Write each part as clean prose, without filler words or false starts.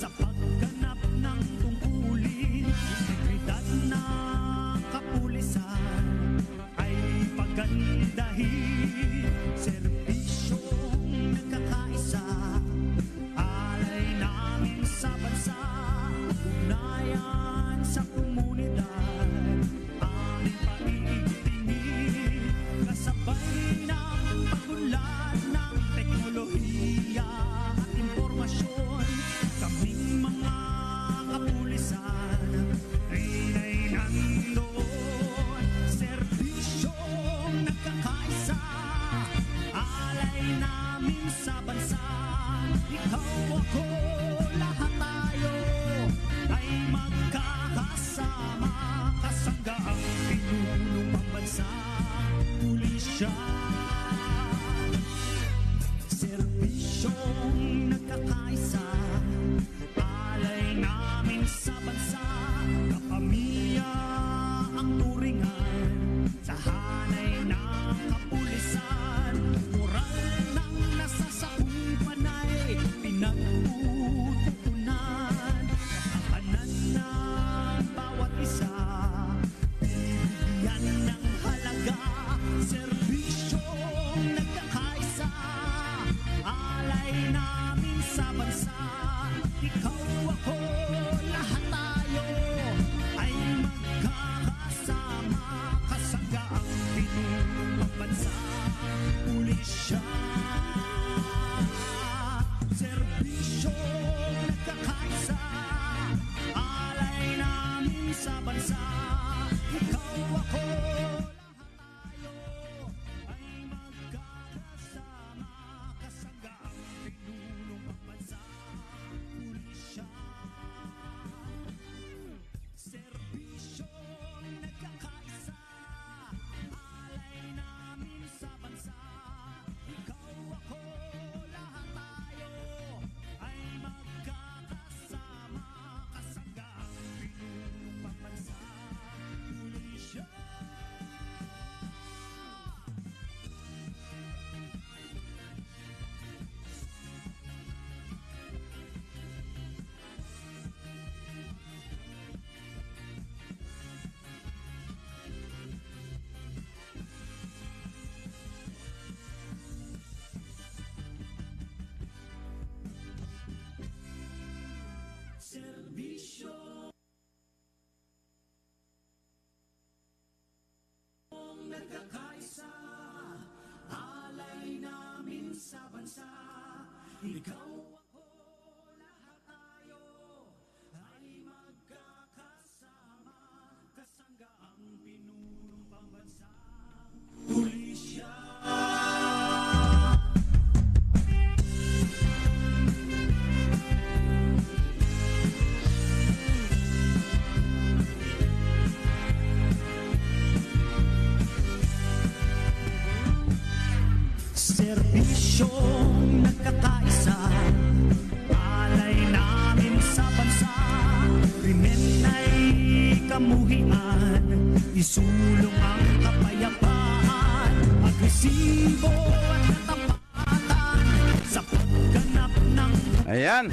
Sa pagganap ng tungkulin, integridad na kapulisan ay pagandahin. Serbisyong nagkakaisa, alay namin sa bansa, ugnayan sa komunidad, aming paiigtingin, kasabay ng pag-unlad ng teknolohiya at impormasyon. Kaming mga kapulisan ay nandoon, serbisyong nagkakaisa, alay namin sa bansa. Ikaw, ako, lahat tayo ay magkakasama, kasangga ang pinunong pambansa, pulisya. Serbisyong nagkakaisa, alay namin sa bansa, kapamilya ang turingan, sa hanay ng kapulisan, moral ng nasasakupan ay pinagtututunan, kapakanan ng bawat isa, bibigyan ng halaga. Serbisyong nagkakaisa, alay namin sa bansa. Ikaw, ako, lahat tayo ay magkakasama, kasangga ang pinunong pambansa, pulisya. Serbisyong nagkakaisa, alay namin sa bansa. Ikaw, ako, ay magkakasama, kasangga ang pinunong pambansa, pulisya. Serbisyong nagkakaisa, alay namin sa bansa. Ikaw, ako, lahat tayo ay magkakasama, kasangga ang pinunong pambansa, pulisya. Serbisyo nagkakaisa, alay namin sa bansa. Ikaw, ako, lahat tayo ay magkakasama, kasangga ang pinunong pambansa, pulisya. Serbisyong nagkakaisa, alay namin sa bansa. Krimen ay kamuhian, isulong ang kapayapaan, agresibo at katapatan sa pagganap ng Ayan,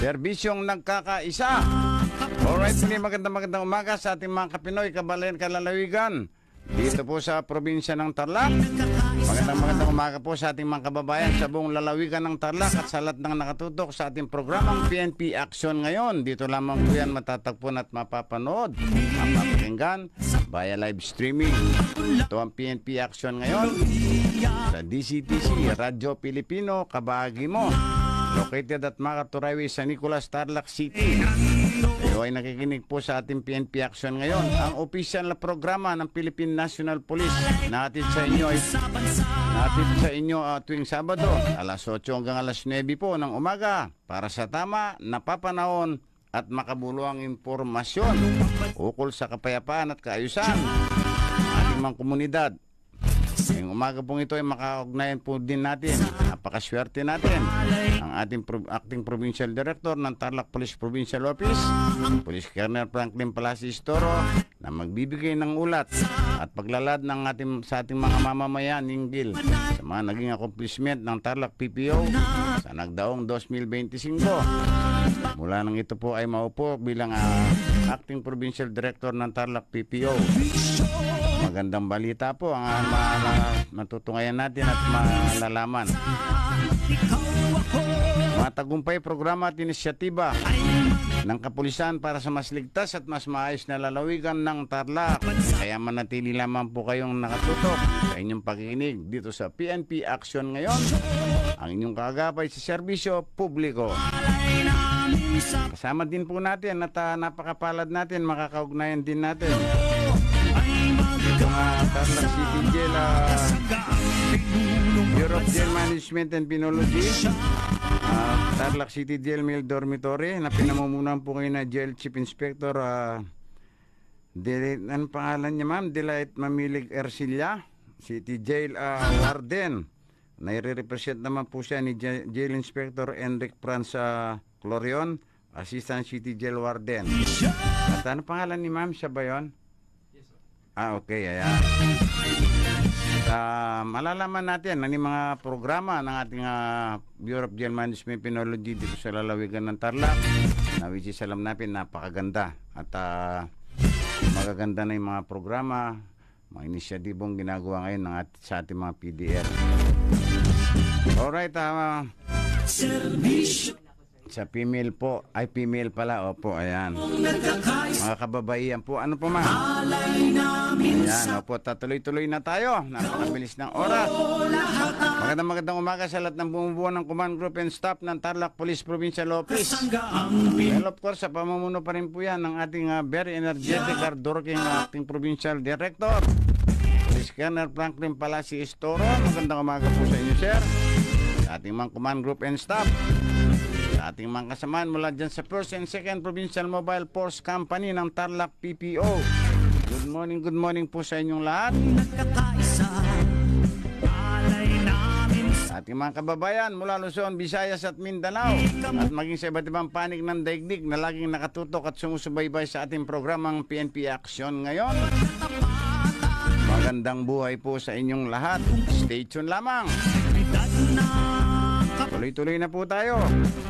serbisyong nagkakaisa. Alright, magandang umaga sa ating mga kapinoy, kabalayan, kalalawigan dito po sa probinsya ng Tarlac. Magandang umaga po sa ating mga kababayan sa buong lalawigan ng Tarlac at sa lahat ng nakatutok sa ating programang PNP Action ngayon. Dito lamang po yan matatagpuan at mapapanood, mapapakinggan via live streaming. Ito ang PNP Action ngayon sa DCTC, Radyo Pilipino, kabahagi mo. Located at Makaturawi sa Nicolas, Tarlac City. Kayo ay nakikinig po sa ating PNP Action ngayon. Ang opisyal na programa ng Philippine National Police na hatid sa inyo ay tuwing Sabado, alas 8 hanggang alas 9 po ng umaga para sa tama na papanahon at makabuluhang impormasyon ukol sa kapayapaan at kaayusan ating mga komunidad. Ngayong umaga pong ito ay makaugnayan po din natin. Napakaswerte natin. Ang ating acting provincial director ng Tarlac Police Provincial Office, Police Colonel Franklin Palacios Toro, na magbibigay ng ulat at paglalad ng sa ating mga mamamayan hinggil sa mga naging accomplishment ng Tarlac PPO sa nagdaong 2025. Mula nang ito po ay maupo bilang acting provincial director ng Tarlac PPO. Magandang balita po ang matutungayan natin at malalaman. Mga tagumpay programa at inisyatiba ng kapulisan para sa mas ligtas at mas maayos na lalawigan ng Tarlac. Kaya manatili lamang po kayong nakatutok sa inyong pakikinig dito sa PNP Action ngayon, ang inyong kaagapay sa serbisyo publiko. Kasama din po natin at napakapalad natin, makakaugnayan din natin Tarlac City Jail, Bureau of Jail Management and Penology, Tarlac City Jail Male Dormitory na pinamumunan po ngayon na Jail Chief Inspector anong pangalan niya ma'am? Delight Mamilig Ercilia, City Jail Warden. Nai-represent naman po siya ni Jail Inspector Enric Franz Clorion, Assistant City Jail Warden. At ano pangalan ni ma'am? Siya ba yun? Okay, ayan. Malalaman natin ano yung mga programa ng ating Bureau of Jail Management Penology dito sa lalawigan ng Tarlac, na which is alam natin napakaganda at magaganda na yung mga programa, mga inisyatibong ginagawa ngayon sa ating mga PDL. Alright, sa female po, ay female pala, opo, ayan. Mga kababaihan po, ano po ma'am? Ayan, opo, tatuloy-tuloy na tayo. Napakabilis ng oras. Magandang umaga sa lahat ng bumubuo ng Command Group and Staff ng Tarlac Police Provincial Office. Well, of course, sa pamumuno pa rin po yan ng ating very energetic, hardworking acting provincial director, Police Colonel Franklin Palacios Toro. Magandang umaga po sa inyo, sir. Sa ating mga Command Group and Staff, sa ating mga kasamaan mula dyan sa 1st and 2nd Provincial Mobile Force Company ng Tarlac PPO. Good morning po sa inyong lahat. Sa ating mga kababayan mula Luzon, Visayas at Mindanao, at maging sa iba't ibang panig ng daigdig na laging nakatutok at sumusubaybay sa ating programang PNP Action ngayon. Magandang buhay po sa inyong lahat. Stay tuned lamang. Tuloy-tuloy na po tayo.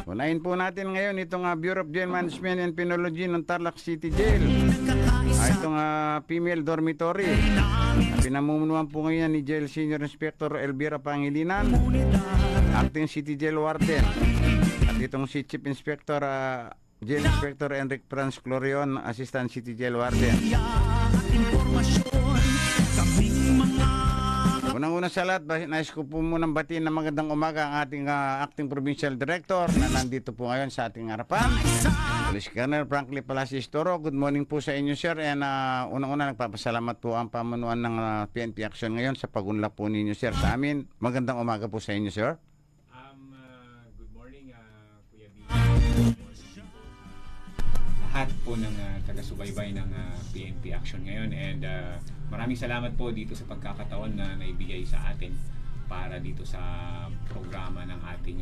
Unahin po natin ngayon itong Bureau of Jail Management and Penology ng Tarlac City Jail. Itong female dormitory. Pinamumunuan po ngayon ni Jail Senior Inspector Elvira Pangilinan, Acting City Jail Warden. At itong si Chief Inspector Jail Inspector Enric Franz Clorion, Assistant City Jail Warden. Unang-una sa lahat, nais ko po munang batiin na magandang umaga ang ating Acting Provincial Director na nandito po ngayon sa ating harapan, Police Colonel Franklin Palacios Toro. Good morning po sa inyo, sir. And unang-una, nagpapasalamat po ang pamunuan ng PNP Action ngayon sa pagunlak po ninyo, sir, sa amin. Magandang umaga po sa inyo, sir. Good morning, Kuya B. Lahat po ng taga-subaybay ng PNP Action ngayon, and maraming salamat po dito sa pagkakataon na naibigay sa atin para dito sa programa ng ating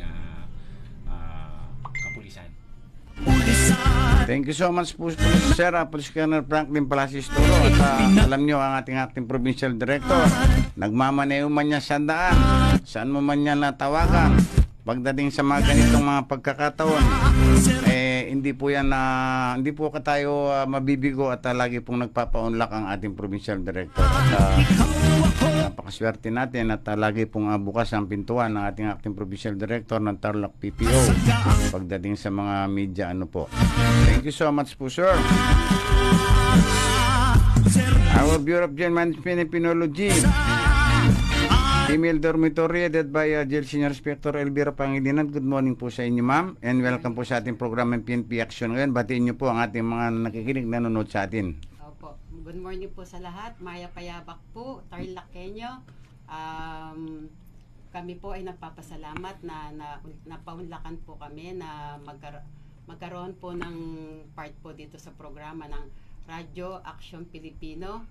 kapulisan. Thank you so much po, sir, Police Colonel Franklin Palacios Toro. At alam nyo, ang ating acting provincial director, nagmamaneo man niya sa daan, saan mo man niya natawagan, pagdating sa mga ganitong mga pagkakataon, hindi po yan hindi po tayo mabibigo at lagi pong nagpapaunlak ang ating provincial director. At napakaswerte natin at lagi pong bukas ang pintuan ng ating acting provincial director ng Tarlac PPO pagdating sa mga media po. Thank you so much po, sir. Our Bureau of Jail Management and Penology, Female Dormitory headed by Jail Senior Inspector Elvira Pangilinan. Good morning po sa inyo, ma'am, and welcome po sa ating program ng PNP Action ngayon. Batiin niyo po ang ating mga nakikinig na nanonood sa atin. Opo. Good morning po sa lahat. Maya Payabak po, Tarlacenyo. Kami po ay nagpapasalamat na napaunlakan po kami na magkaroon po ng part po dito sa programa ng Radyo Action Pilipino.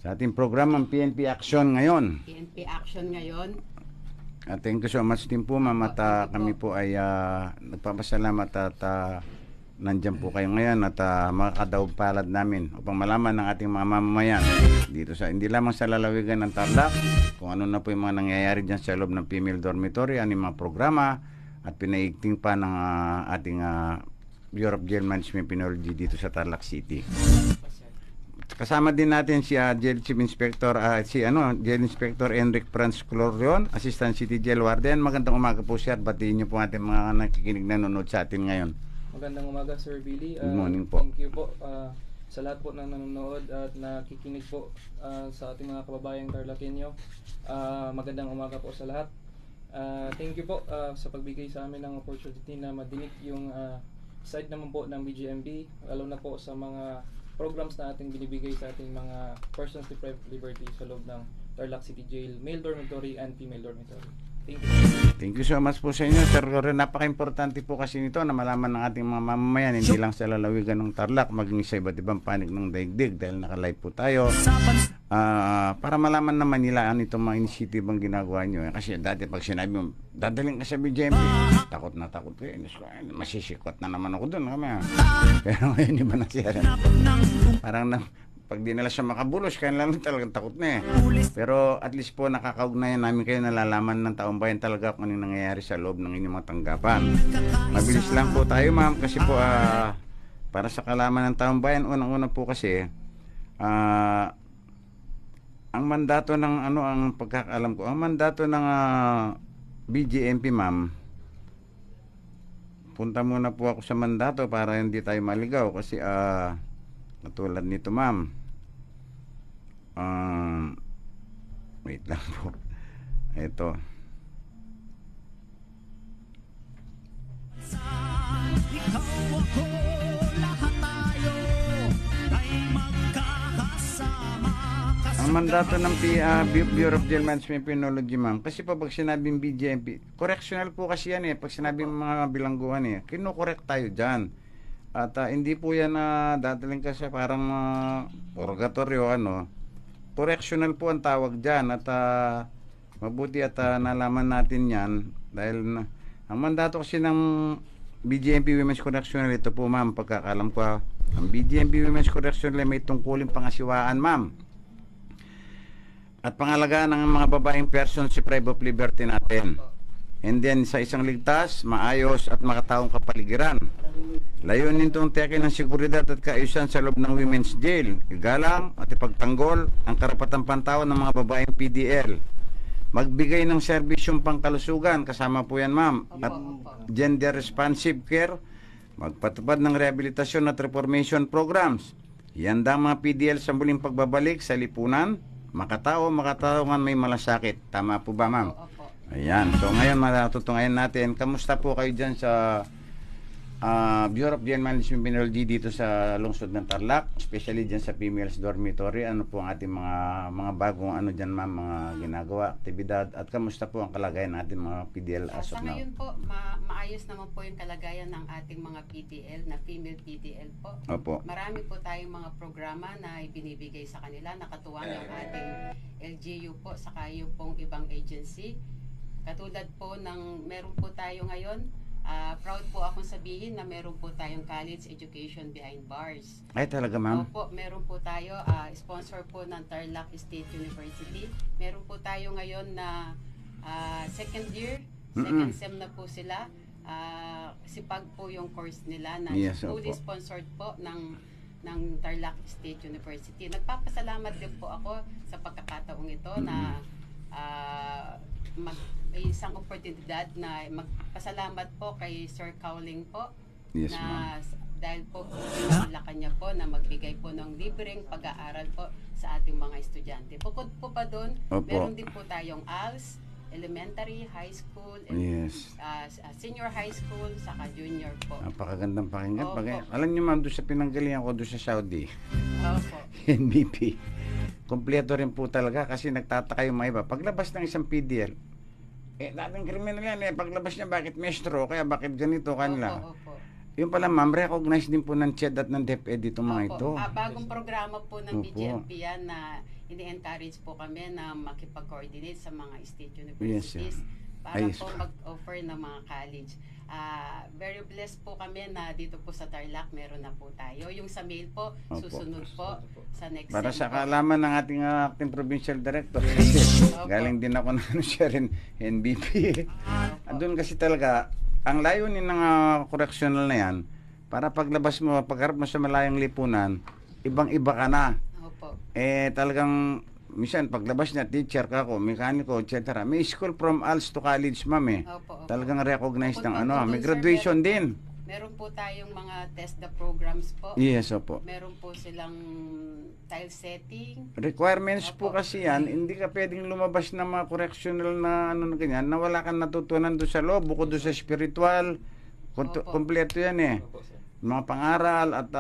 sa ating programang PNP Action ngayon. PNP Action ngayon. Thank you so much din po, ma'am. At kami po ay nagpapasalamat at nandyan po kayo ngayon at makakadaog palad namin upang malaman ng ating mga mamamayan dito sa, hindi lamang sa lalawigan ng Tarlac, kung ano na po yung mga nangyayari dyan sa loob ng female dormitory, ano yung mga programa at pinaigting pa ng ating Bureau of Jail Management Penology dito sa Tarlac City. Kasama din natin si Jail Chief Inspector Jail Inspector Enric Franz Clorion, Assistant City Jail Warden. Magandang umaga po sir. Batiin niyo po ating mga nakikinig na nanonood sa atin ngayon. Magandang umaga Sir Billy. Good morning po. Thank you po sa lahat po na nanonood at nakikinig po sa ating mga kababayang Tarlakenyo. Magandang umaga po sa lahat. Thank you po sa pagbigay sa amin ng opportunity na madinig yung side naman po ng BGMP, lalo na po sa mga programs na ating binibigay sa ating mga persons deprived of liberty sa loob ng Tarlac City Jail, male dormitory and female dormitory. Thank you. Thank you so much po sa inyo, Sir Clorion. Napaka-importante po kasi nito na malaman ng ating mga mamamayan, hindi lang sa lalawigan ng Tarlac, maging sa iba't ibang panig ng daigdig dahil naka-live po tayo. Para malaman naman nila ano itong mga initiative ang ginagawa nyo. Kasi dati pag sinabi mo, dadaling ka sa BGMP, takot na takot ko. Masisikot na naman ako doon. Pero ngayon iba na siya. Parang pag di nila siya makabulos, kaya lang talagang takot na eh. Pero at least po nakakaugnayan namin kayo, nalalaman ng taong bayan talaga kung anong nangyayari sa loob ng inyong mga tanggapan. Mabilis lang po tayo ma'am kasi po para sa kalaman ng taong bayan, unang-una po kasi ang mandato ng ang pagkakaalam ko, ang mandato ng BGMP ma'am, punta muna po ako sa mandato para hindi tayo maligaw kasi katulad nito ma'am, wait lang po, ito Ikaw ako, lahat tayo ay magkakasama. ang mandato ng Bureau of Jail Management Penology ma'am, kasi pag sinabing BGMP, correctional po kasi yan pag sinabing mga bilangguhan kino-correct tayo dyan. At hindi po yan dadaling kasi parang purgatorio correctional po ang tawag dyan at mabuti at nalaman natin yan dahil ang mandato kasi ng BGMP Women's Correctional, ito po ma'am, pagkakalam ko ang BGMP Women's Correctional may tungkulin pangasiwaan ma'am at pangalagaan ng mga babaeng persons deprived of liberty natin. And then sa isang ligtas, maayos at makataong kapaligiran. Layunin itong tiyakin ng seguridad at kaayusan sa loob ng women's jail, igalang at ipagtanggol ang karapatang pantawan ng mga babaeng PDL. Magbigay ng serbisyong pangkalusugan, kasama po yan ma'am, at gender responsive care, magpatupad ng rehabilitasyon at reformation programs. Ihanda ang mga PDL sa muling pagbabalik sa lipunan, makataongan may malasakit. Tama po ba ma'am? Ayan, so ngayon matutunghayan natin, kamusta po kayo dyan sa Bureau of Jail Management Penology dito sa lungsod ng Tarlac, especially dyan sa females dormitory. Ano po ang ating mga bagong dyan ma'am, mga ginagawa, aktibidad, at kamusta po ang kalagayan natin mga PDL as of now? Sa ngayon po, maayos naman po yung kalagayan ng ating mga PDL, na female PDL po. Opo. Marami po tayong mga programa na ibinibigay sa kanila, nakatuwang yung ating LGU po, saka yung pong ibang agency. Katulad po ng meron po tayo ngayon, proud po akong sabihin na meron po tayong college education behind bars. Ay talaga ma'am? Opo, meron po tayo, sponsor po ng Tarlac State University. Meron po tayo ngayon na second year, second sem na po sila. Sipag po yung course nila na fully sponsored po ng Tarlac State University. Nagpapasalamat din po ako sa pagkakataong ito na may isang oportunidad na magpasalamat po kay Sir Cowling po. Yes, na dahil po wala kanya po na magbigay po ng libreng pag-aaral po sa ating mga estudyante. Bukod po pa doon, meron din po tayong ALS, elementary, high school, and senior high school, saka junior po. Napakagandang pakinggan. Alam niyo ma'am, doon sa pinanggalingan ko doon sa Saudi, NBP, kompleto rin po talaga kasi nagtataka yung mga iba. Paglabas ng isang PDL, dating kriminal yan paglabas niya, bakit maestro, kaya bakit ganito kanila. Yung pala ma'am, recognize din po ng CHED at ng DepEd itong mga ito. Bagong programa po ng BGMP yan na ini-encourage po kami na makipag-coordinate sa mga state Yes, universities para Ayos. po mag-offer ng mga college. Very blessed po kami na dito po sa Tarlac meron na po tayo. Yung sa mail po, Opo. susunod po sa next Para sem sa po. kaalaman ng ating acting provincial director. Kasi Opo. galing din ako na siya rin NBP. Doon kasi talaga, ang layunin ng correctional na yan, para paglabas mo, pagharap mo sa malayang lipunan, ibang-iba ka na. Opo. Talagang, minsan, paglabas niya, teacher ka ako, mekaniko, etc. May school from ALS to college, ma'am eh. Opo, opo. Talagang recognized ng Bukod po may dun, sir, graduation din. Meron po tayong mga test the programs po. Yes, opo. Meron po silang tile setting. Requirements po Opo. kasi yan, hindi ka pwedeng lumabas ng mga correctional na na ganyan, na wala kang natutunan doon sa loob, bukod doon sa spiritual, Opo. kompleto yan eh. Opo, sir. Mga pangaral at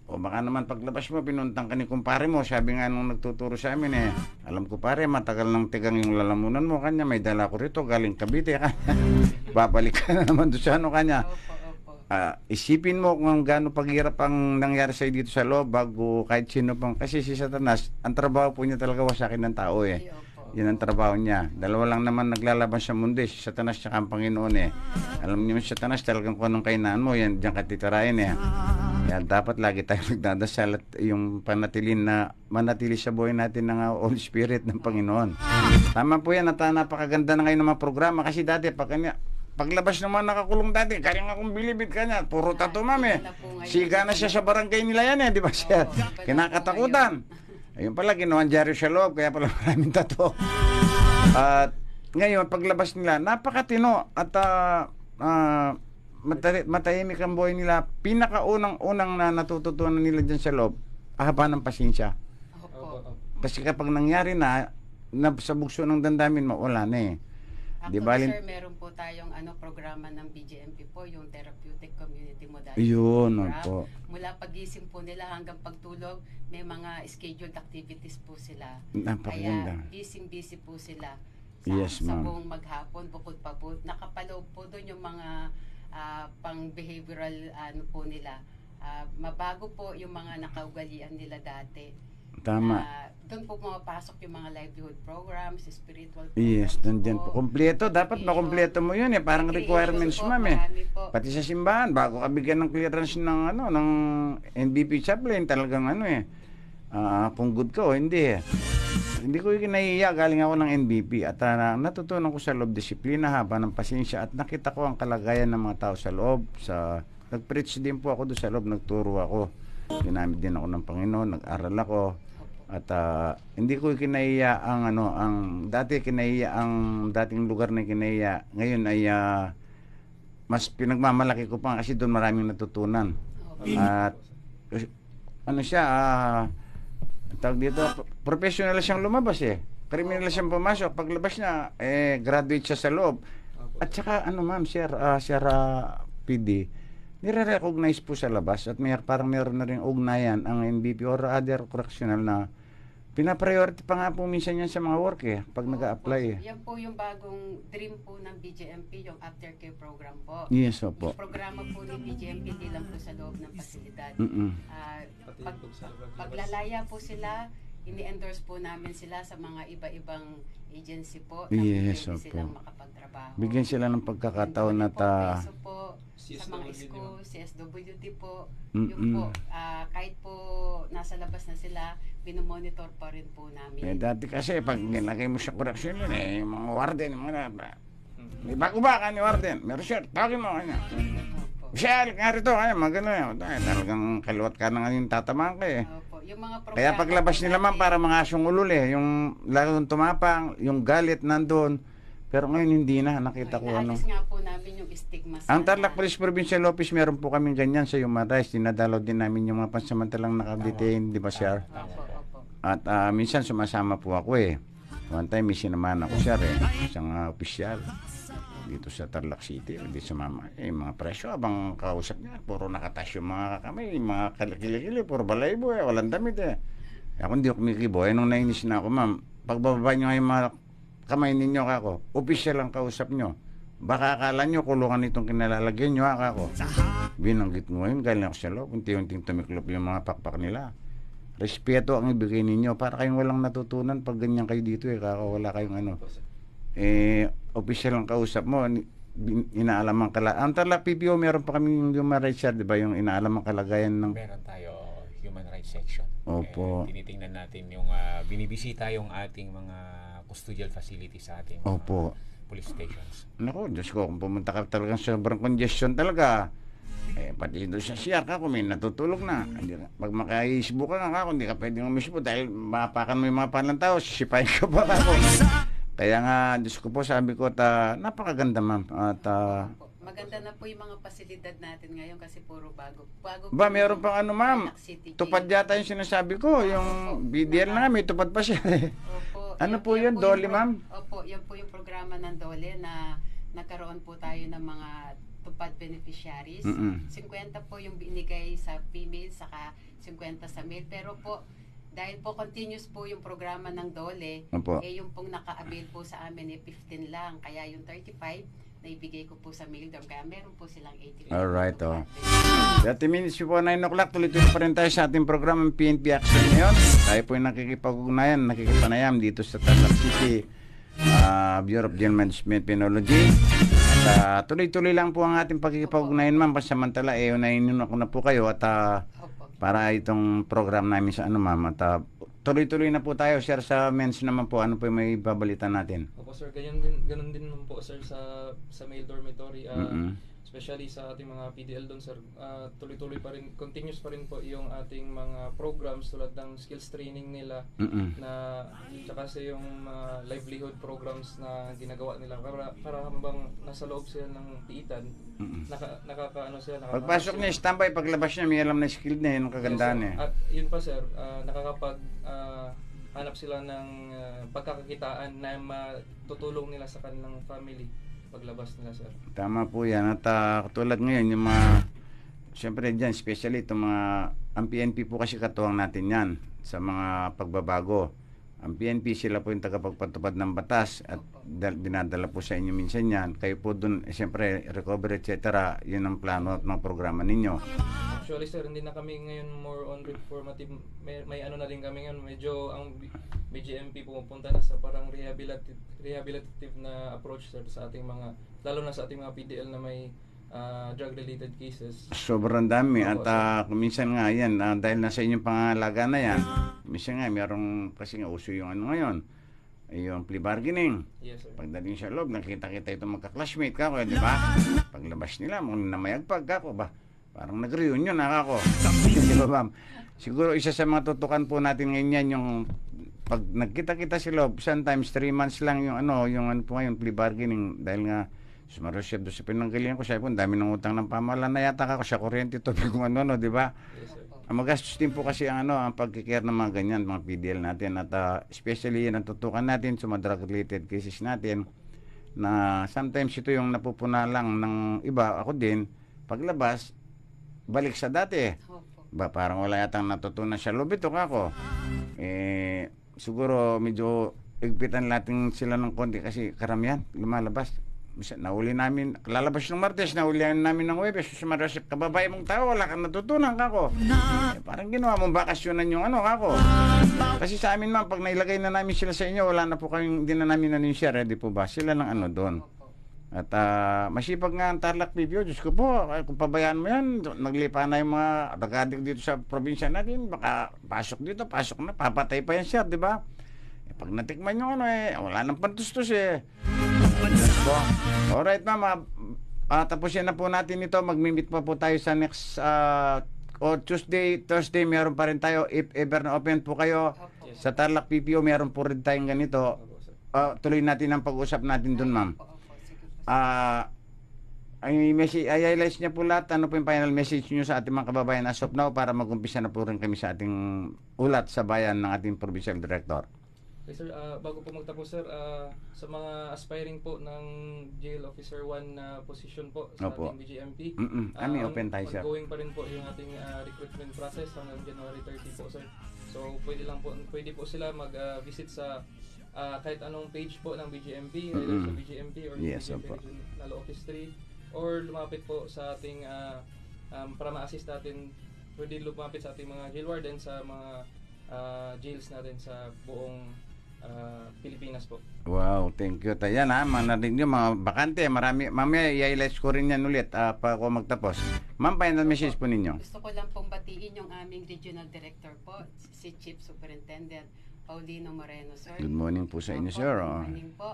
o baka naman paglabas mo, pinuntang ka ni kumpare mo, sabi nga nung nagtuturo sa amin eh, alam ko pare, matagal nang tigang yung lalamunan mo, kanya may dala ko rito, galing Cavite, babalik ka na naman doon sa ano kanya. Opo, opo. Isipin mo kung gaano paghirap ang nangyari sa'yo dito sa loob bago kahit sino pang, kasi si Satanas, ang trabaho po niya talaga wasakin ng tao eh. Ay, opo. Yan ang trabaho niya. Dalawa lang naman naglalaban sa mundo eh, si Satanas at ang Panginoon eh. Alam niyo si Satanas talagang kung anong kainaan mo, yan diyan ka titirahin eh. Kaya dapat lagi tayo nagdadasal at yung panatilin na manatili sa buhay natin ng Holy Spirit ng Panginoon. Tama po yan at napakaganda na ngayon ng mga programa kasi dati paglabas naman nakakulong dati, kaya nga kung bilibid ka niya, puro tattoo ma'am eh. Siga na siya sa barangay nila yan eh, di ba siya? Kinakatakutan. Ayun pala, ginawan dyaryo sa loob, kaya pala maraming tattoo. At ngayon, paglabas nila, napakatino at matahimik ang buhay nila. Pinakaunang-unang na natututunan nila dyan sa loob, haba ng pasensya. Opo, Opo. opo. Kasi kapag nangyari na sa bugso ng damdamin, mawala na eh. Di ba, Actually, sir, meron po tayong programa ng BGMP po, yung Therapeutic Community Modality Yun, Program. opo. Mula pagising po nila hanggang pagtulog, may mga scheduled activities po sila. Napakaganda. Kaya busy po sila sa, Yes, sa ma'am. buong maghapon, bukod pa po. Nakapaloob po doon yung mga pang-behavioral po nila. Mabago po yung mga nakaugalian nila dati. Tama. Doon po pumapasok yung mga livelihood programs, spiritual programs. Yes, nandyan po. Kompleto. Dapat makompleto mo yun eh. Parang requirements, ma'am eh. Marami po. Pati sa simbahan, bago ka bigyan ng clearance ng NBP chaplain, talagang kung good ka o hindi eh. Hindi ko yung kinahiya, galing ako ng NBP at natutunan ko sa loob disiplina, haba ng pasensya at nakita ko ang kalagayan ng mga tao sa loob. Nag-preach din po ako doon sa loob, nagturo ako. Ginamit din ako ng Panginoon, nag-aral ako. At hindi ko kinahiya ang dati kinahiya ang dating lugar na kinahiya. Ngayon ay mas pinagmamalaki ko pa kasi doon maraming natutunan. At tawag dito, professional siyang lumabas eh. Criminal siyang pumasok. Paglabas niya, graduate siya sa loob. At saka ma'am, Sir PD, nire-recognize po sa labas at parang meron na rin ugnayan ang NBP or other correctional na pinapriority pa nga po minsan yan sa mga work eh, pag nag-a-apply eh. Yan po yung bagong dream po ng BGMP, yung aftercare program po. Yes, opo. Yung programa po ni BGMP, hindi lang po sa loob ng pasilidad. Paglalaya po sila, ini-endorse po namin sila sa mga iba-ibang agency po na Yes, pwede opo. silang makapagtrabaho. Bigyan sila ng pagkakataon Yung at peso po sa mga CSWD school, CSWD po, Mm-mm. yung po, kahit po nasa labas na sila, binomonitor pa rin po namin. dati kasi pag nilagay mo sa correction yun yung mga warden, may bago ba ka ni warden? Meron siya, tawagin mo kanya. Opo. Siya, nga rito, kanya, magano yan. Talagang kaliwat ka na ngayon tatamaan ka eh. Opo. Yung mga Kaya programa paglabas po nila man natin- para mga asong ulul yung lagong tumapang, yung galit nandun. Pero ngayon hindi na, nakita ko Naalis nga po namin yung stigma sa Ang Tarlac Police Provincial Office, meron po kaming ganyan sa Human Rights. Dinadalaw din namin yung mga pansamantalang nakadetain, di ba sir? Opo, opo. At minsan sumasama po ako eh. One time may sinamahan ako sir isang opisyal dito sa Tarlac City, hindi sumama. Mga presyo, abang kausap niya, puro nakatas yung mga kamay, mga kilikili, puro balaybo walang damit eh. Ako hindi ako kumikibo. Nung nainis na ako, ma'am, pagbababa nyo yung mga kamay ninyo kako, opisyal ang kausap nyo. Baka akala nyo kulungan itong kinalalagyan nyo kako. Binanggit mo yun, galing ako sa loob, unti-unting tumiklop yung mga pakpak nila. respeto ang ibigay ninyo para kayong walang natutunan pag ganyan kayo dito wala kayong ano. Po, sir. Official ang kausap mo, inaalam ang ang Tarlac PPO, meron pa kaming human rights, sir, di ba, yung inaalam ang kalagayan ng... Meron tayo human rights section. Opo. Tinitingnan natin yung binibisita yung ating mga custodial facilities sa ating mga Opo. police stations. Naku, Diyos ko, kung pumunta ka talagang sobrang congestion talaga, pati doon sa siyak ako, may natutulog na. Pag makaisbo ka nga ako, hindi ka pwedeng umisbo dahil mapakan mo yung mga palang tao, sisipahin ka pa ako. Kaya nga, Diyos ko po, sabi ko, napakaganda, ma'am. At, Maganda na po yung mga pasilidad natin ngayon kasi puro bago. ba, meron pang ano, ma'am, Tarlac City tupad Jail. yata yung sinasabi ko, yung BDL na may tupad pa siya. Opo. Ano Yan- po yan yun, Dolly, yung ma'am? Opo, yan po yung programa ng Dole na nagkaroon po tayo ng mga tupad beneficiaries. 50 po yung binigay sa female, saka 50 sa male. Pero po, dahil po continuous po yung programa ng Dole, Opo. yung pong naka-avail po sa amin 15 lang. Kaya yung 35, naibigay ko po sa male dorm. Kaya meron po silang 85. Alright, tupad oh. beneficiaries. 30 minutes before 9 o'clock, tuloy-tuloy pa rin tayo sa ating program ng PNP Action ngayon. Tayo po yung nakikipag-ugnayan, nakikipanayam dito sa Tarlac City Bureau of Jail Management Penology. At tuloy-tuloy lang po ang ating pagkikipag-ugnayan, ma'am. Pasamantala, unahin nyo na po kayo at Opo. para itong program namin sa ano, ma'am. At tuloy-tuloy na po tayo, sir, sa men's naman po. Ano po yung may babalitan natin? Opo, sir, ganun din naman po, sir, sa male dormitory. Especially sa ating mga PDL doon, sir, tuloy-tuloy pa rin, continuous pa rin po yung ating mga programs tulad ng skills training nila na tsaka sa yung livelihood programs na ginagawa nila para habang nasa loob sila ng piitan, nakakaano sila, Pagpasok niya, standby. Paglabas niya, may alam na skill na yun. Ang kagandahan eh. At yun pa, sir, nakakapag hanap sila ng pagkakakitaan na matutulong nila sa kanilang family paglabas nila, sir. Tama po yan. At katulad ngayon, yung mga, siyempre dyan, especially itong mga, ang PNP po kasi katuwang natin yan sa mga pagbabago. Ang PNP, sila po yung tagapagpatupad ng batas at dinadala po sa inyo minsan yan. Kayo po dun, siyempre, recovery, etc. Yun ang plano at mga programa ninyo. Actually, sir, hindi na kami ngayon more on reformative. May ano na din kami ngayon. Medyo ang BGMP pumupunta na sa parang rehabilitative na approach, sir, sa ating mga, lalo na sa ating mga PDL na may drug-related cases. Sobrang dami. At Opo, minsan nga yan, dahil nasa inyong pangalaga na yan, minsan nga, merong, kasi nga uso yung ano ngayon, yung plea bargaining. Yes, sir. Pagdating sa loob, nakita-kita itong magka-classmate ka ko, di ba? Paglabas nila, mga namayagpag ka ko ba? Parang nag-reunion na ako. Di ba, ma'am? Siguro isa sa mga tutukan po natin ngayon yan, yung pag nagkita-kita sa loob, sometimes 3 months lang yung ano po ngayon, plea bargaining, dahil nga sumarosyab doon sa pinanggalingan ko, sabi po, ang dami ng utang ng pamahalaan na yata ako sa kuryente, tubig kung ano, di ba? Yes, sir. Ang magastos din po kasi ang ang pagkikare ng mga ganyan, mga PDL natin, at especially yan ang tutukan natin sa mga drug-related cases natin, na sometimes ito yung napupuna lang ng iba, ako din, paglabas, balik sa dati. Opo. Ba, parang wala yatang natutunan sa loob ito kako. Siguro medyo igpitan natin sila ng konti kasi karamihan lumalabas. Nahuli namin, lalabas ng Martes, nahuli namin ng Huwebes, sumarasip, kababae mong tao, wala kang natutunan kako. Parang ginawa mong bakasyonan yung kako. Kasi sa amin pag nailagay na namin sila sa inyo, wala na po kayong, hindi na namin share, di po ba? Sila ng doon. At masipag nga ang Tarlac PPO, Diyos ko po, kung pabayaan mo yan, naglipa na yung mga nagadik dito sa probinsya natin, baka pasok dito, pasok na, papatay pa yan siya, di ba? Pag natikman yung wala nang pantustos So, alright ma'am, tapusin na po natin ito, magmi-meet pa po tayo sa next, Tuesday, Thursday, meron pa rin tayo, if ever na open po kayo, Opo. sa Tarlac PPO, meron po rin tayong ganito, Opo, sir. tuloy natin ang pag-usap natin dun ma'am. Opo, sige po. I-highlights niya po lahat. Ano po yung final message niyo sa ating mga kababayan as of now para mag-umpisa na po rin kami sa ating ulat sa bayan ng ating Provincial Director. Okay, sir, bago po magtapos, sir, sa mga aspiring po ng Jail Officer 1 na position po sa Opo. ating BGMP, Kami open tayo, sir. ongoing pa rin po yung ating recruitment process hanggang January 30 po, sir. So pwede po sila mag-visit sa kahit anong page po ng BGMP, either sa BGMP or Yes, BGMP opo. Regional Office 3, or lumapit po sa ating para ma-assist natin, pwede lumapit sa ating mga jail warden sa mga jails natin sa buong Pilipinas po. Wow, thank you. Yan ha, narinig nyo mga bakante. Marami, mamaya i-highlights ko rin yan ulit pa ako magtapos. Ma'am, final message po ninyo. Gusto ko lang pong batiin yung aming Regional Director po, si Chief Superintendent Paulino Moreno, sir. Good morning po sa inyo, Opo, sir. Good morning po.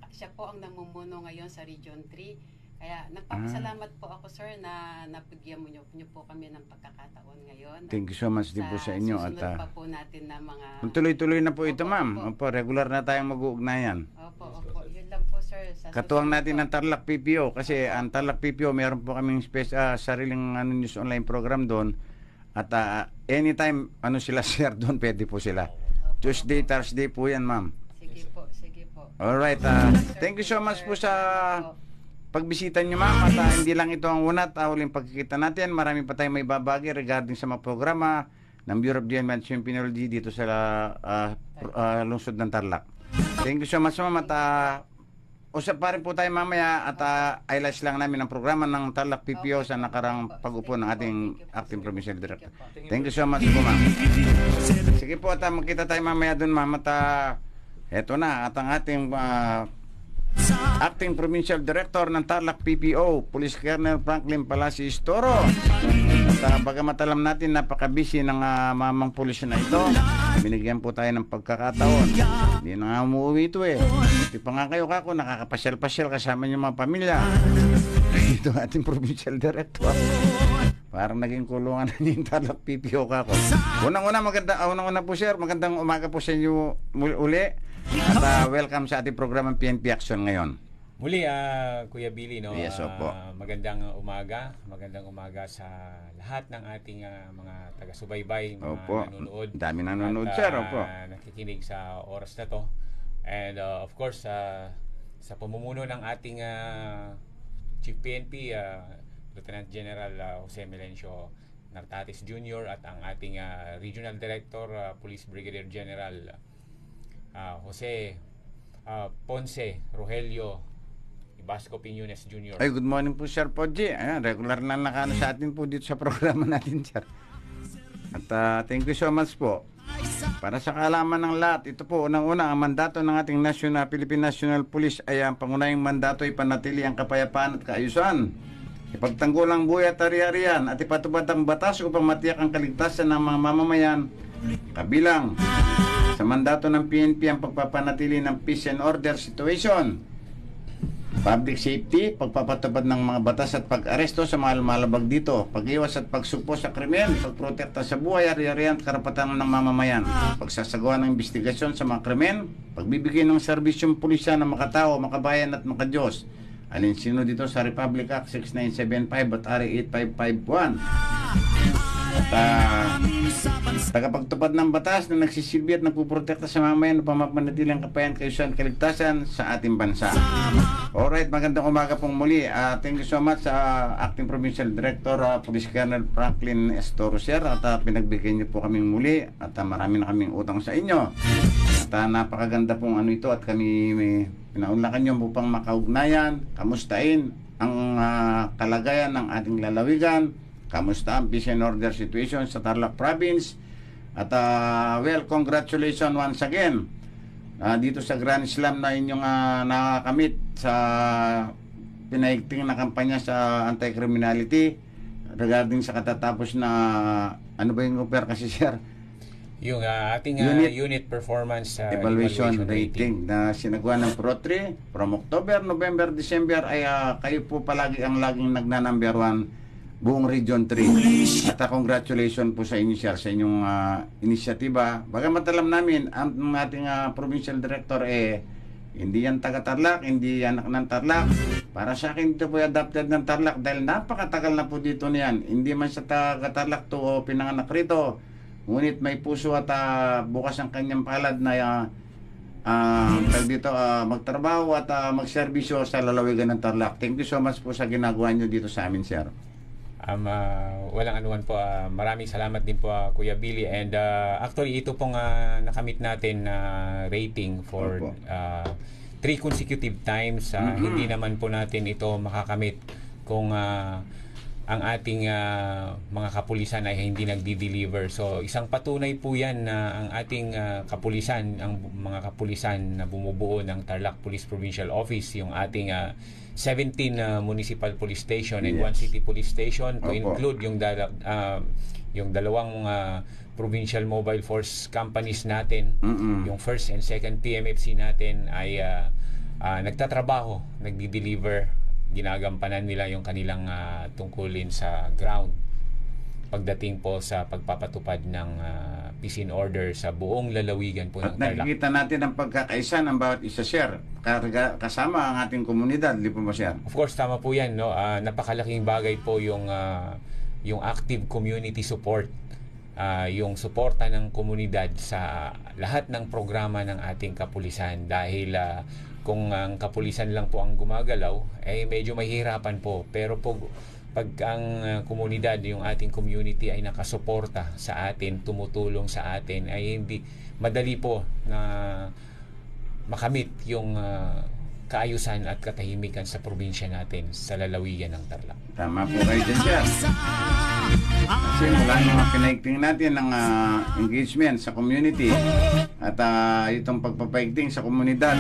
Siya po ang namumuno ngayon sa Region 3. Kaya nagpapasalamat po ako, sir, na napigyan mo niyo po kami ng pagkakataon ngayon. Thank you so much din po sa inyo. At susunod pa po natin na mga... tuloy-tuloy na po ito, Opo, ma'am. Opo, regular na tayong mag-uugnayan. Opo. Yun lang po, sir. Sa Katuwang susunod natin po. ang Tarlac PPO kasi ang Tarlac PPO meron po kaming sariling news online program doon at anytime sila share doon pwede po sila. Opo. Tuesday, Thursday po yan, ma'am. Sige po. Alright, thank you so much po sa pagbisita nyo, ma'am. At hindi lang ito ang una at huling pagkikita natin. Marami pa tayong may babagi regarding sa mga programa ng Bureau of GMA at Criminology dito sa lungsod ng Tarlac. Thank you so much, ma'am. At usap pa rin po tayo mamaya at highlights lang namin ang programa ng Tarlac PPO sa nakarang pag-upo ng ating acting provincial director. Thank you so much po, ma'am. Sige po, at magkita tayo mamaya dun, ma'am. At eto na, at ang ating Acting Provincial Director ng Tarlac PPO, Police Colonel Franklin Palacios Toro. At bagamat alam natin napaka-busy ng mamang pulis na ito, binigyan po tayo ng pagkakataon. Hindi na nga umuwi ito eh. Hindi pa nga kayo kako, nakakapasyal-pasyal kasama yung mga pamilya. Ito ating Provincial Director. Parang naging kulungan na yung Tarlac PPO kako. Unang-una po, sir, magandang umaga po sa inyo uli. At welcome sa ating programang PNP Action ngayon. Muli, Kuya Billy, no? Yes, opo. Magandang umaga sa lahat ng ating mga taga-subaybay, mga Opo. nanonood. Dami nanonood, at, sir. Opo. nakikinig sa oras na to. And of course, sa pamumuno ng ating Chief PNP, Lieutenant General Jose Melencio Nartatis Jr. at ang ating Regional Director, Police Brigadier General Jose Ponce Rogelio Ibasco Piñones Jr. Ay, good morning po, Sir Podji. Ayan, regular na nakano sa atin po dito sa programa natin, sir. At thank you so much po. Para sa kaalaman ng lahat, ito po, unang-una, ang mandato ng ating Philippine National Police ay ang pangunahing mandato ay panatili ang kapayapaan at kaayusan. Ipagtanggol ang buhay at ari-arian at ipatupad ang batas upang matiyak ang kaligtasan ng mga mamamayan. Kabilang sa mandato ng PNP ang pagpapanatili ng peace and order situation, public safety, pagpapatupad ng mga batas at pag-aresto sa mga lumalabag dito, pag-iwas at pagsugpo sa krimen, pagprotekta sa buhay, ari-arian at karapatan ng mamamayan, pagsasagawa ng investigasyon sa mga krimen, pagbibigay ng serbisyong pulisya na makatao, makabayan at makadiyos. Alinsunod dito sa Republic Act 6975 at RA 8551. At tagapagtupad ng batas na nagsisilbi at nagpuprotekta sa mamamayan upang mapanatili ang kapayapaan, kaayusan, kaligtasan sa ating bansa. Alright, magandang umaga pong muli. Thank you so much sa Acting Provincial Director, Police Colonel Franklin Toro, sir. At pinagbigyan niyo po kaming muli at marami na kaming utang sa inyo. At napakaganda pong ito at kami pinaunlakan niyo upang makaugnayan, kamustahin ang kalagayan ng ating lalawigan. Kamusta ang peace and order situation sa Tarlac Province? At congratulations once again dito sa Grand Slam na inyong nakakamit sa pinaigting na kampanya sa anti-criminality regarding sa katatapos na ano ba yung offer kasi, sir? Yung ating unit performance evaluation rating na sinagawa ng Pro3 from October, November, December ay kayo po palagi ang laging nagna-number 1 buong Region 3. At congratulations po sa inyo, sir, sa inyong inisyatiba. Bagamat alam namin, ang ating Provincial Director hindi yan taga Tarlac, hindi anak ng Tarlac. Para sa akin, ito po adopted ng Tarlac dahil napakatagal na po dito niyan. Hindi man siya taga Tarlac to o pinanganak rito. Ngunit may puso at bukas ang kanyang palad na dito magtrabaho at magserbisyo sa lalawigan ng Tarlac. Thank you so much po sa ginagawa nyo dito sa amin, sir. Walang anuman po. Maraming salamat din po, Kuya Billy. And actually, ito pong nakamit natin rating for 3 consecutive times. Hindi naman po natin ito makakamit kung ang ating mga kapulisan ay hindi nagdi-deliver. So isang patunay po yan na ang ating kapulisan, ang mga kapulisan na bumubuo ng Tarlac Police Provincial Office, yung ating 17 municipal police station and 1 city police station, to Opo. include yung dalawang provincial mobile force companies natin, yung first and second PMFC natin ay nagtatrabaho, nagdi-deliver, ginagampanan nila yung kanilang tungkulin sa ground pagdating po sa pagpapatupad ng peace and order sa buong lalawigan po At ng Tarlac. nakikita natin ang pagkakaisa ng bawat isa, sir. Kasama ang ating komunidad, di po ba, sir? Of course, tama po yan, no? Napakalaking bagay po yung active community support, yung suporta ng komunidad sa lahat ng programa ng ating kapulisan, dahil kung ang kapulisan lang po ang gumagalaw, eh medyo mahihirapan po. Pero pag ang komunidad, yung ating community ay nakasuporta sa atin, tumutulong sa atin, ay hindi madali po na makamit yung kaayusan at katahimikan sa probinsya natin, sa lalawigan ng Tarlac. Tama po kayo dyan, sir. Kasi mula nung mga pinaigting natin ng engagement sa community at itong pagpapaigting sa komunidad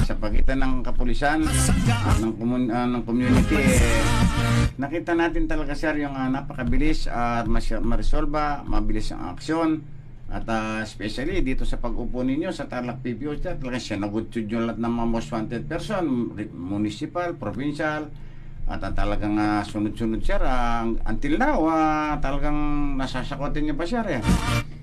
sa pagitan ng kapulisan at ng community, nakita natin talaga, sir, yung napakabilis at maresolba, mabilis ang aksyon. At especially dito sa pag-upo ninyo sa Tarlac PPO, talaga siya nagutsyod yung lahat ng mga most wanted person, municipal, provincial, at talagang sunod-sunod, sir. Until now, talagang nasasakotin niyo pa, sir.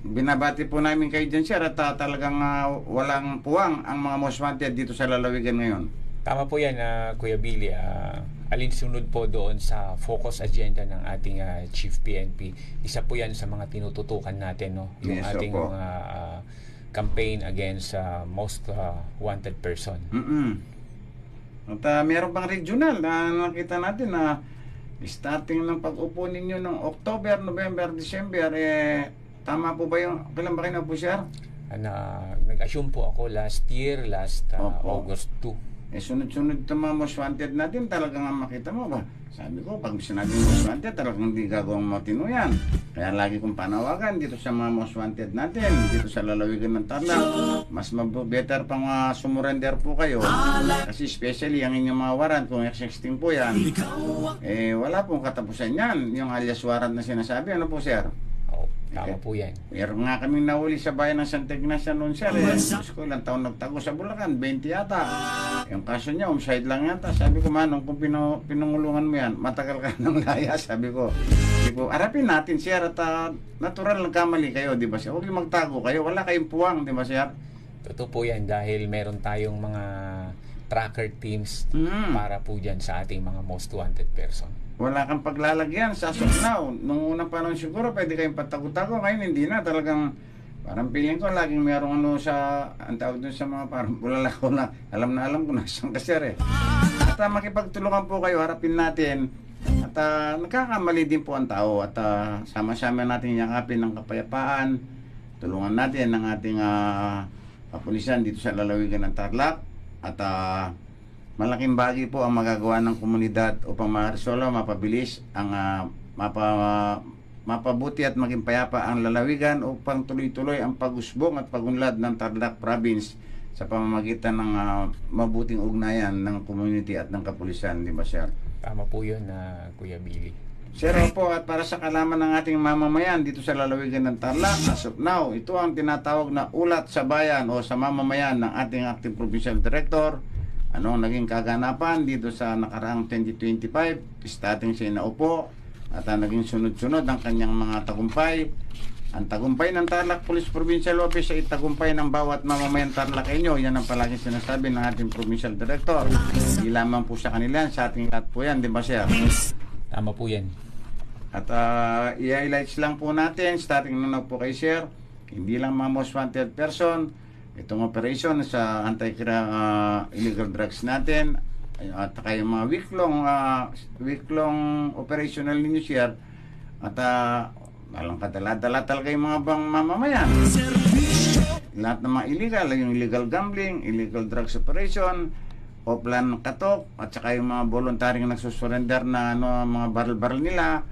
Binabati po namin kayo dyan, sir, at talagang walang puwang ang mga most wanted dito sa lalawigan ngayon. Tama po yan, Kuya Billy. Alinsunod po doon sa focus agenda ng ating Chief PNP. Isa po yan sa mga tinututukan natin, no? Yung Yes, ating opo. campaign against most wanted person. At meron pang regional na nakita natin na starting ng pag-upo ninyo ng October, November, December, tama po ba yung, kailan ba kayo na po, sir? Nag-assume po ako last Opo. August 2. Sunod-sunod itong mga most wanted natin, talagang makita mo ba? Sabi ko, pag sinabi most wanted, talagang hindi gagawang matino yan. Kaya lagi kong panawagan dito sa mga most wanted natin, dito sa lalawigan ng Tarlac. Mas better pang sumurrender po kayo. Kasi especially ang inyong mga warrant, kung existing po yan, wala pong katapusan yan. Yung alias warrant na sinasabi, ano po, sir? Tama po yan. Meron nga kaming nahuli sa bayan ng Santa Ignacia noon, sir. Diyos ko, ilang taon nagtago sa Bulacan, 20 yata. Yung kaso niya, homicide lang yata. Sabi ko, Manong, kung pinungulungan mo yan, matagal ka ng laya, sabi ko. Di po, arapin natin, sir, at natural nagkamali kayo, di ba, sir? Huwag yung magtago kayo, wala kayong puwang, di ba, sir? Totoo po yan, dahil meron tayong mga tracker teams para po dyan sa ating mga most wanted person. Wala kang paglalagyan sa now. Nung unang panahon siguro, pwede kayong patago-tago. Ngayon, hindi na. Talagang, parang feeling ko, laging merong ang tawag dun sa mga parang bulalako na alam ko na saan ka, sir, At makipagtulungan po kayo, harapin natin. At nagkakamali din po ang tao. At sama-sama natin yakapin ng kapayapaan. Tulungan natin ng ating kapulisan dito sa lalawigan ng Tarlac. At malaking bagay po ang magagawa ng komunidad upang ma-resolve, mapabilis ang mapabuti at maging payapa ang lalawigan upang tuloy-tuloy ang pag-usbong at pagunlad ng Tarlac Province sa pamamagitan ng mabuting ugnayan ng community at ng kapulisan, di ba, sir? Tama po yun, Kuya Billy. Sir, po, at para sa kalaman ng ating mamamayan dito sa lalawigan ng Tarlac, as of now, ito ang tinatawag na ulat sa bayan o sa mamamayan ng ating Acting Provincial Director. Ano ang naging kaganapan dito sa nakaraang 2025, starting siya naupo at naging sunod-sunod ang kanyang mga tagumpay. Ang tagumpay ng Tarlac Police Provincial Office ay tagumpay ng bawat mamamayan Tarlacenyo. Yan ang palaging sinasabi ng ating Provincial Director. Hindi lamang po sa kanila, sa ating lahat po yan, di ba, sir? Tama po yan. At i-highlights lang po natin, starting na po kay sir, hindi lang mga most wanted person, itong operation sa illegal drugs natin, at kaya mga week-long operational ninyo, sir, at walang kadala-dala talaga yung mga bang mamamayan. Lahat ng mga illegal, yung illegal gambling, illegal drugs operation, offline katok at saka yung mga voluntaryong nagsusurrender na mga barrel-barrel nila.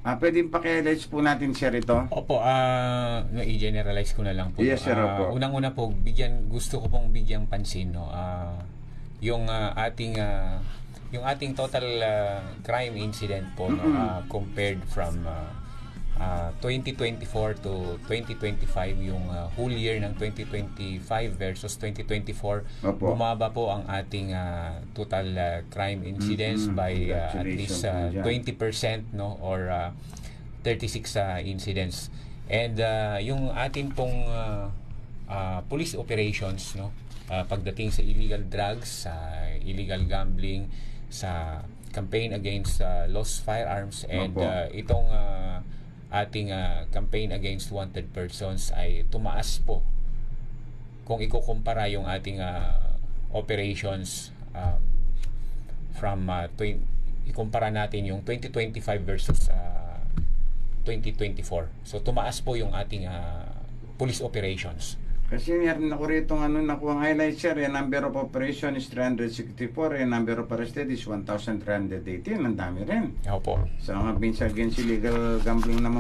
Pwede pa-highlights po natin, sir, ito. Opo, i-generalize ko na lang po. Yes, sir, opo. Unang-una po, gusto ko pong bigyang pansin, no? Yung ating total crime incident po, no, compared from 2024 to 2025, yung whole year ng 2025 versus 2024, Opo. bumaba po ang ating total crime incidents by at least Congratulations po dyan. 20%, no, or 36 incidents. And yung ating pong police operations, no, pagdating sa illegal drugs, sa illegal gambling, sa campaign against lost firearms, and Opo. itong ating campaign against wanted persons ay tumaas po kung ikukumpara yung ating operations from ikumpara natin yung 2025 versus 2024. So tumaas po yung ating police operations. Kasi meron ako rito nakuha ang highlight, sir. Yung number of operation is 364. Yung number of arrested is 1,318. Ang dami rin. Opo. Sa mga against illegal gambling naman